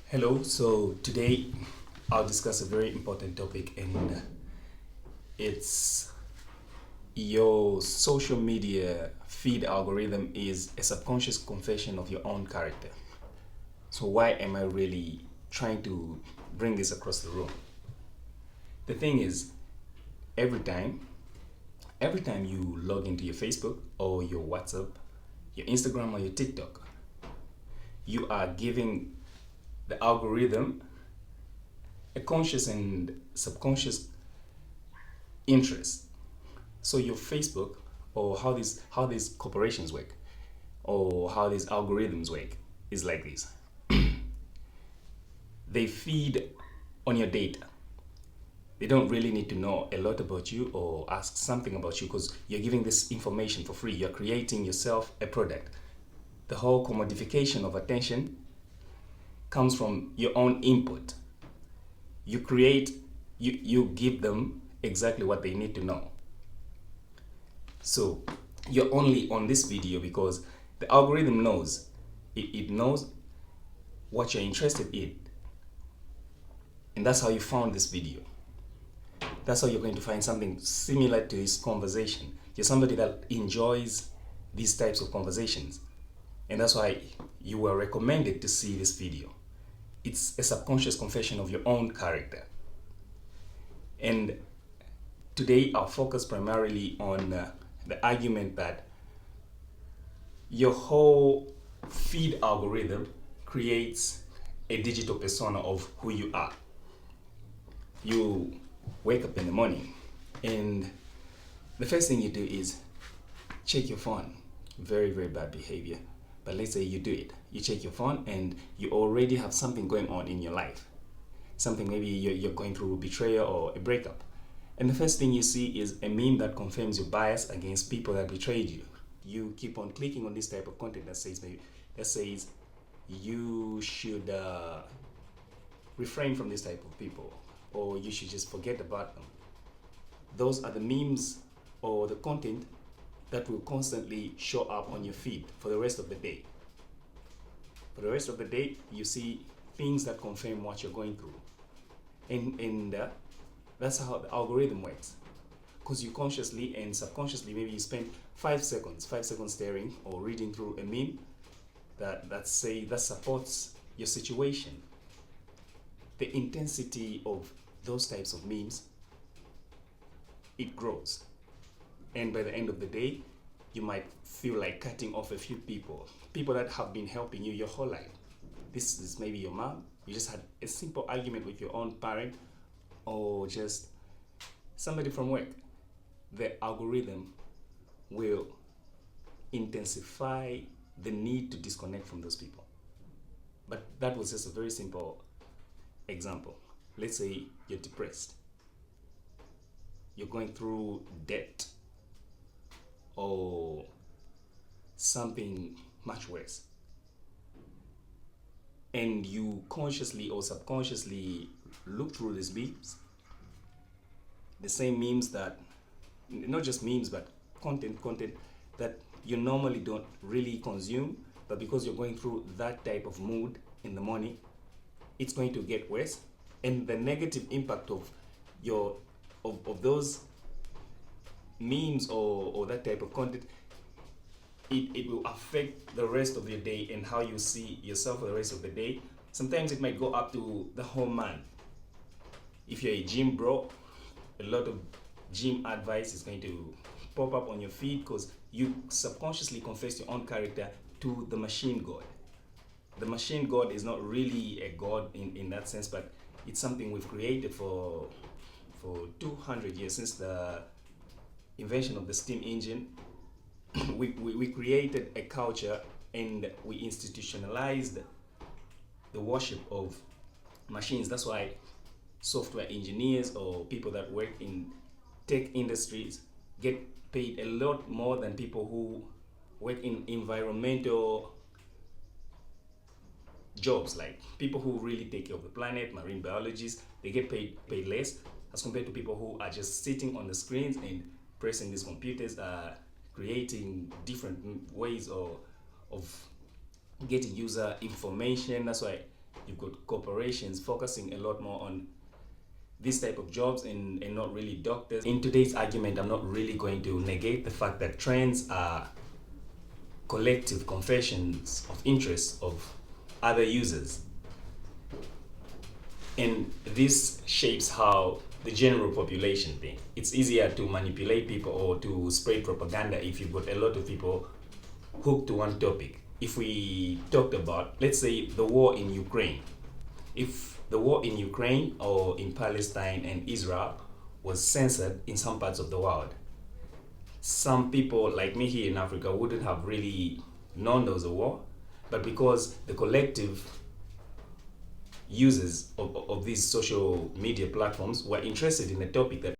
Hello, so today I'll discuss a very important topic, and it's your social media feed algorithm is a subconscious confession of your own character. So, why am I really trying to bring this across the room? The thing is, every time, every time you log into your Facebook or your WhatsApp, your Instagram or your TikTok, you are giving the algorithm a conscious and subconscious interest. So your Facebook or how these corporations work or how these algorithms work is like this. They feed on your data. They don't really need to know a lot about you or ask something about you because you're giving this information for free. You're creating yourself a product. The whole commodification of attention comes from your own input. You create, you give them exactly what they need to know. So you're only on this video because the algorithm knows, it knows what you're interested in. And that's how you found this video. That's how you're going to find something similar to this conversation. You're somebody that enjoys these types of conversations. And that's why you were recommended to see this video. It's a subconscious confession of your own character. And today I'll focus primarily on the argument that your whole feed algorithm creates a digital persona of who you are. You wake up in the morning and the first thing you do is check your phone. Very, very bad behavior. But let's say you do it. You check your phone and you already have something going on in your life. Something maybe you're going through betrayal or a breakup. And the first thing you see is a meme that confirms your bias against people that betrayed you. You keep on clicking on this type of content that says you should refrain from this type of people, or you should just forget about them. Those are the memes or the content that will constantly show up on your feed for the rest of the day. For the rest of the day, you see things that confirm what you're going through. And that's how the algorithm works. Because you consciously and subconsciously, maybe you spend 5 seconds staring or reading through a meme that supports your situation. The intensity of those types of memes, it grows. And by the end of the day, you might feel like cutting off a few people that have been helping you your whole life. This is maybe your mom. You just had a simple argument with your own parent or just somebody from work. The algorithm will intensify the need to disconnect from those people. But that was just a very simple example. Let's say you're depressed. You're going through debt or something much worse. And you consciously or subconsciously look through these memes, the same memes that, not just memes, but content that you normally don't really consume, but because you're going through that type of mood in the morning, it's going to get worse. And the negative impact of those memes or that type of content, it will affect the rest of your day and how you see yourself for the rest of the day. Sometimes it might go up to the whole month. If you're a gym bro, a lot of gym advice is going to pop up on your feed because you subconsciously confess your own character to the machine god. The machine god is not really a god in that sense, but it's something we've created for 200 years since the invention of the steam engine. we created a culture and we institutionalized the worship of machines. That's why software engineers or people that work in tech industries get paid a lot more than people who work in environmental jobs, like people who really take care of the planet, marine biologists. They get paid less as compared to people who are just sitting on the screens and pressing these computers, creating different ways of getting user information. That's why You've got corporations focusing a lot more on this type of jobs and not really doctors. In today's argument, I'm not really going to negate the fact that trends are collective confessions of interest of other users. And this shapes how the general population think. It's easier to manipulate people or to spread propaganda if you've got a lot of people hooked to one topic. If we talked about, let's say, the war in Ukraine, if the war in Ukraine or in Palestine and Israel was censored in some parts of the world, some people like me here in Africa wouldn't have really known there was a war, but because the collective users of these social media platforms were interested in a topic that